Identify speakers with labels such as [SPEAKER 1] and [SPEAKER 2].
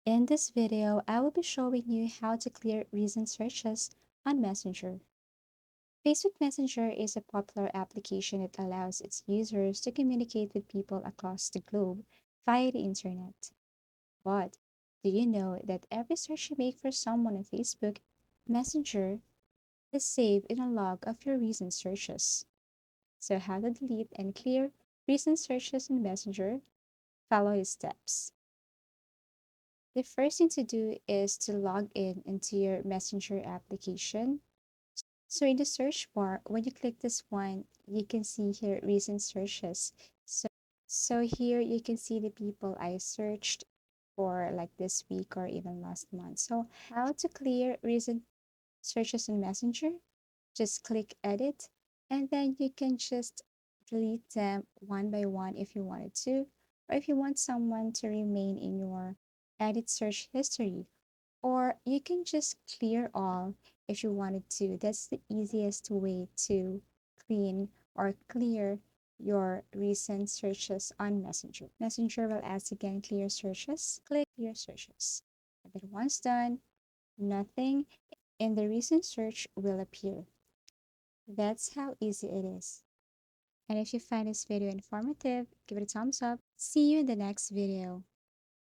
[SPEAKER 1] In this video, I will be showing you how to clear recent searches on Messenger. Facebook Messenger is a popular application that allows its users to communicate with people across the globe via the internet. But do you know that every search you make for someone on Facebook Messenger is saved in a log of your recent searches? So, how to delete and clear recent searches in Messenger? Follow these steps. The first thing to do is to log in into your Messenger application. So in the search bar, when you click this one, you can see here recent searches. So here you can see the people I searched for like this week or even last month. So how to clear recent searches in Messenger? Just click edit and then you can just delete them one by one if you wanted to, or if you want someone to remain in your edit search history, or you can just clear all if you wanted to. That's the easiest way to clean or clear your recent searches on Messenger. Messenger will ask again, clear searches. Click clear searches. And then once done, nothing in the recent search will appear. That's how easy it is. And if you find this video informative, give it a thumbs up. See you in the next video.